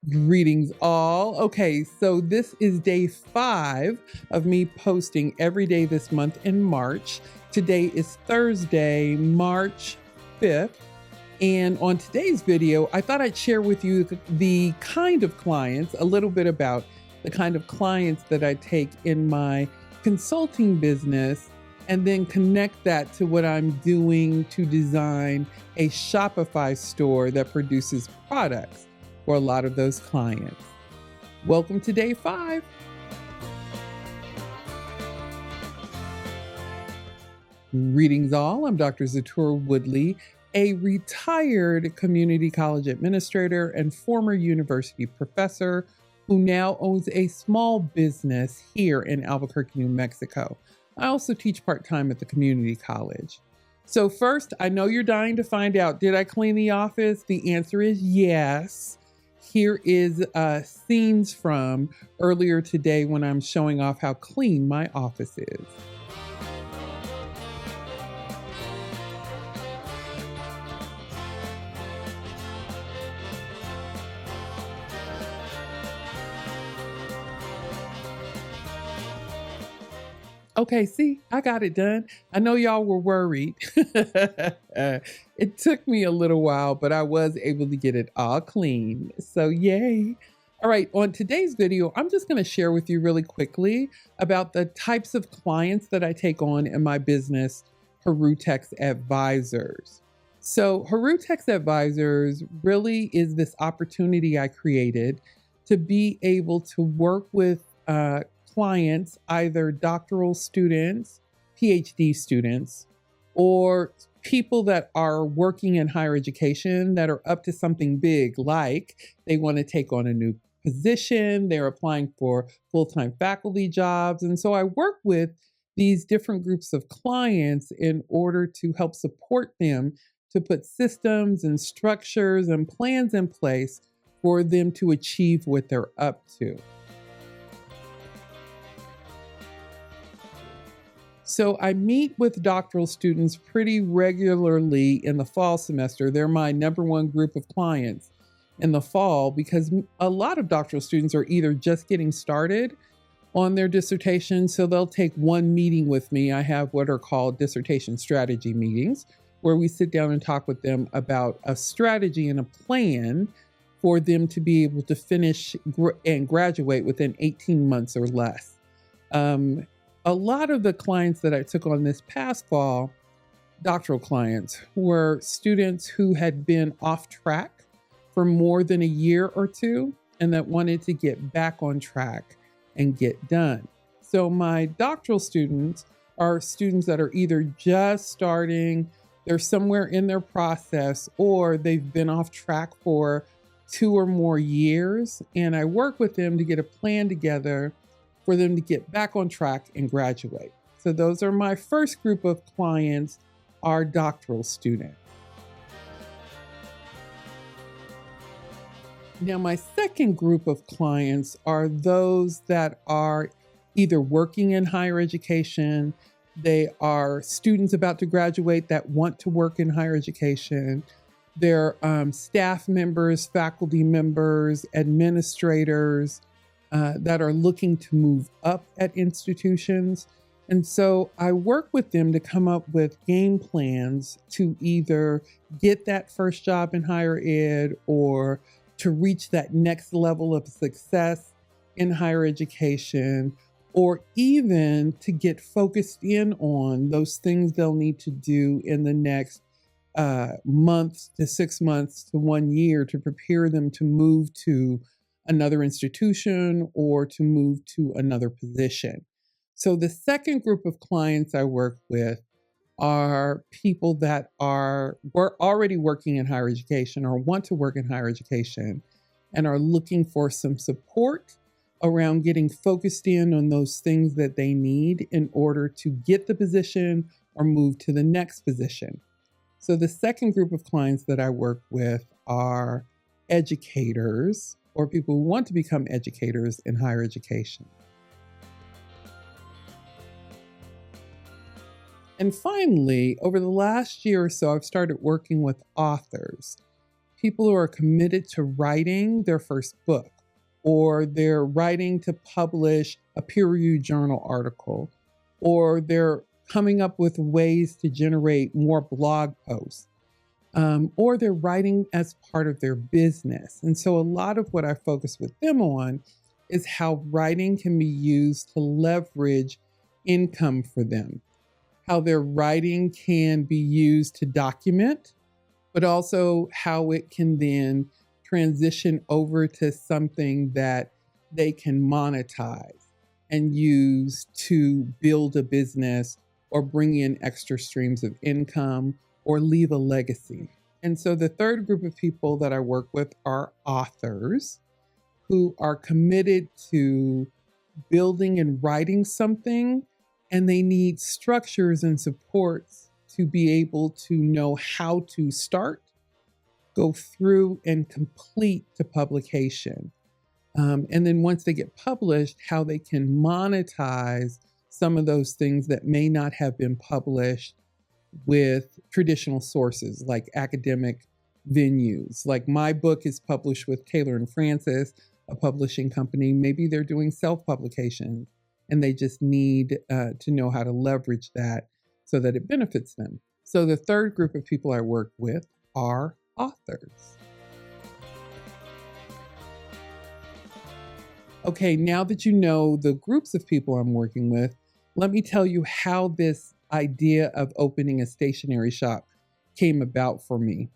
Greetings all. Okay, so this is day 5 of me posting every day this month in March. Today is Thursday, March 5th. And on today's video, I thought I'd share with you the kind of clients, a little bit about the kind of clients that I take in my consulting business, and then connect that to what I'm doing to design a Shopify store that produces products for a lot of those clients. Welcome to day 5. Greetings all. I'm Dr. Xeturah Woodley, a retired community college administrator and former university professor who now owns a small business here in Albuquerque, New Mexico. I also teach part-time at the community college. So first, I know you're dying to find out, did I clean the office? The answer is yes. Here is scenes from earlier today when I'm showing off how clean my office is. Okay, see, I got it done. I know y'all were worried. It took me a little while, but I was able to get it all clean. So yay. All right, on today's video, I'm just going to share with you really quickly about the types of clients that I take on in my business, Harutex Advisors. So Harutex Advisors really is this opportunity I created to be able to work with clients, either doctoral students, PhD students, or people that are working in higher education that are up to something big, like they want to take on a new position, they're applying for full-time faculty jobs. And so I work with these different groups of clients in order to help support them to put systems and structures and plans in place for them to achieve what they're up to. So I meet with doctoral students pretty regularly in the fall semester. They're my number one group of clients in the fall because a lot of doctoral students are either just getting started on their dissertation, so they'll take one meeting with me. I have what are called dissertation strategy meetings, where we sit down and talk with them about a strategy and a plan for them to be able to finish and graduate within 18 months or less. A lot of the clients that I took on this past fall, doctoral clients, were students who had been off track for more than a year or two and that wanted to get back on track and get done. So my doctoral students are students that are either just starting, they're somewhere in their process, or they've been off track for 2 or more years. And I work with them to get a plan together for them to get back on track and graduate. So those are my first group of clients, are doctoral students. Now, my second group of clients are those that are either working in higher education, they are students about to graduate that want to work in higher education, they're staff members, faculty members, administrators, that are looking to move up at institutions. And so I work with them to come up with game plans to either get that first job in higher ed or to reach that next level of success in higher education, or even to get focused in on those things they'll need to do in the next month to 6 months to 1 year to prepare them to move to another institution or to move to another position. So the second group of clients I work with are people that were already working in higher education or want to work in higher education and are looking for some support around getting focused in on those things that they need in order to get the position or move to the next position. So the second group of clients that I work with are educators or people who want to become educators in higher education. And finally, over the last year or so, I've started working with authors. people who are committed to writing their first book, or they're writing to publish a peer-reviewed journal article, or they're coming up with ways to generate more blog posts, or they're writing as part of their business. And so a lot of what I focus with them on is how writing can be used to leverage income for them, how their writing can be used to document, but also how it can then transition over to something that they can monetize and use to build a business or bring in extra streams of income or leave a legacy. And so the third group of people that I work with are authors who are committed to building and writing something, and they need structures and supports to be able to know how to start, go through, and complete to publication. And then once they get published, how they can monetize some of those things that may not have been published with traditional sources like academic venues. Like my book is published with Taylor and Francis, a publishing company. Maybe they're doing self-publications and they just need to know how to leverage that so that it benefits them. So the third group of people I work with are authors. Okay, now that you know the groups of people I'm working with, let me tell you how this idea of opening a stationery shop came about for me.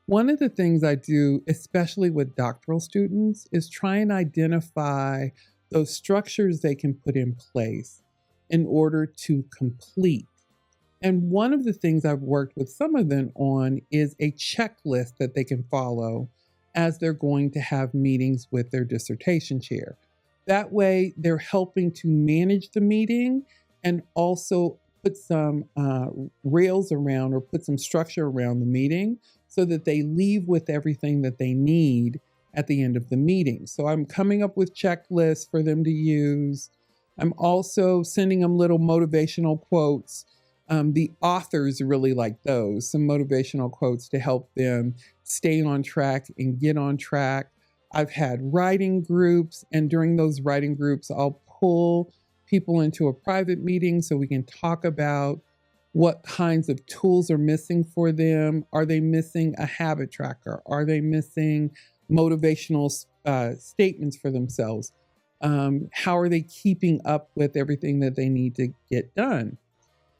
One of the things I do, especially with doctoral students, is try and identify those structures they can put in place in order to complete. And one of the things I've worked with some of them on is a checklist that they can follow as they're going to have meetings with their dissertation chair. That way, they're helping to manage the meeting and also put some rails around or put some structure around the meeting so that they leave with everything that they need at the end of the meeting. So I'm coming up with checklists for them to use. I'm also sending them little motivational quotes. The authors really like those, some motivational quotes to help them stay on track and get on track. I've had writing groups, and during those writing groups, I'll pull people into a private meeting so we can talk about what kinds of tools are missing for them. Are they missing a habit tracker? Are they missing motivational statements for themselves? How are they keeping up with everything that they need to get done?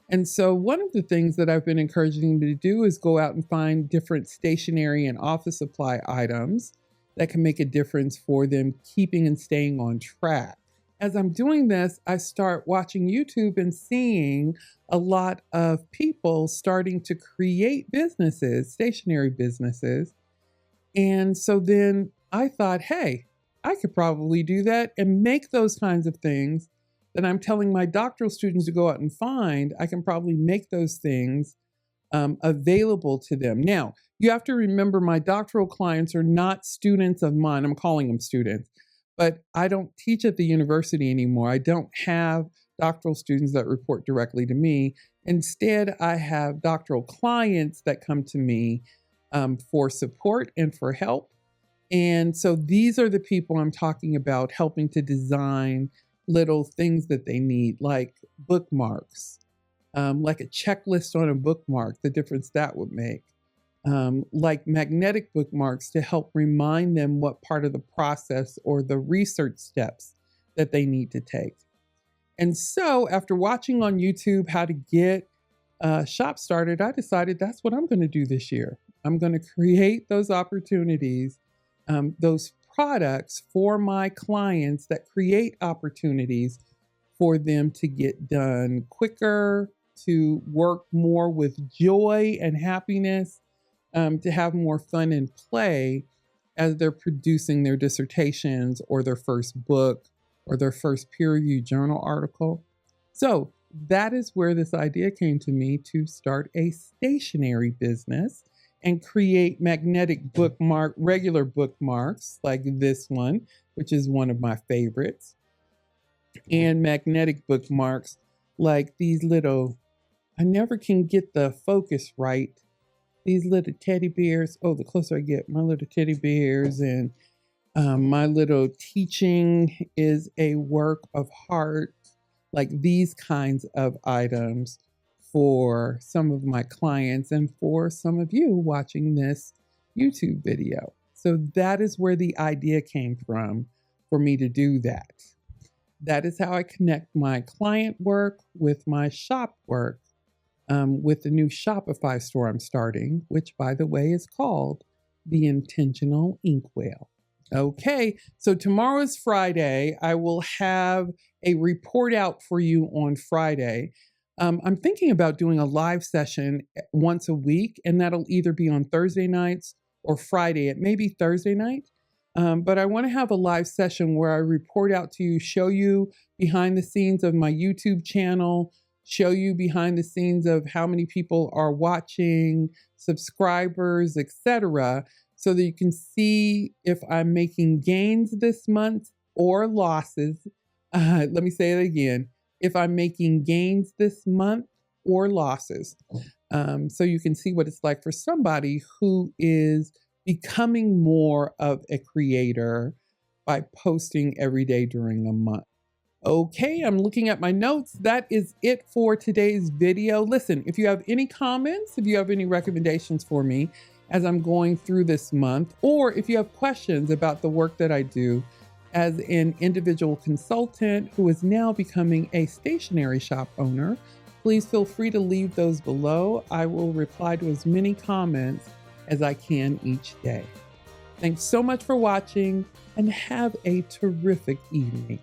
And so one of the things that I've been encouraging them to do is go out and find different stationery and office supply items that can make a difference for them keeping and staying on track. As I'm doing this, I start watching YouTube and seeing a lot of people starting to create businesses, stationery businesses. And so then I thought, hey, I could probably do that and make those kinds of things that I'm telling my doctoral students to go out and find. I can probably make those things available to them. Now, you have to remember my doctoral clients are not students of mine. I'm calling them students, but I don't teach at the university anymore. I don't have doctoral students that report directly to me. Instead, I have doctoral clients that come to me for support and for help. And so these are the people I'm talking about helping to design little things that they need, like bookmarks, like a checklist on a bookmark, the difference that would make, like magnetic bookmarks to help remind them what part of the process or the research steps that they need to take. And so after watching on YouTube how to get a shop started, I decided that's what I'm going to do this year. I'm going to create those opportunities, those products for my clients that create opportunities for them to get done quicker, to work more with joy and happiness, to have more fun and play as they're producing their dissertations or their first book or their first peer-reviewed journal article. So that is where this idea came to me to start a stationery business and create magnetic regular bookmarks like this one, which is one of my favorites, and magnetic bookmarks like these little, I never can get the focus right, these little teddy bears. Oh, the closer I get, my little teddy bears and my little teaching is a work of heart, like these kinds of items for some of my clients and for some of you watching this YouTube video. So that is where the idea came from for me to do that. That is how I connect my client work with my shop work, with the new Shopify store I'm starting, which, by the way, is called The Intentional Inkwell. Okay, so tomorrow is Friday. I will have a report out for you on Friday. I'm thinking about doing a live session once a week, and that'll either be on Thursday nights or Friday. It may be Thursday night, but I want to have a live session where I report out to you, show you behind the scenes of my YouTube channel, show you behind the scenes of how many people are watching, subscribers, etc., so that you can see if I'm making gains this month or losses. Let me say it again. If I'm making gains this month or losses. So you can see what it's like for somebody who is becoming more of a creator by posting every day during a month. Okay, I'm looking at my notes. That is it for today's video. Listen, if you have any comments, if you have any recommendations for me as I'm going through this month, or if you have questions about the work that I do as an individual consultant who is now becoming a stationery shop owner, please feel free to leave those below. I will reply to as many comments as I can each day. Thanks so much for watching and have a terrific evening.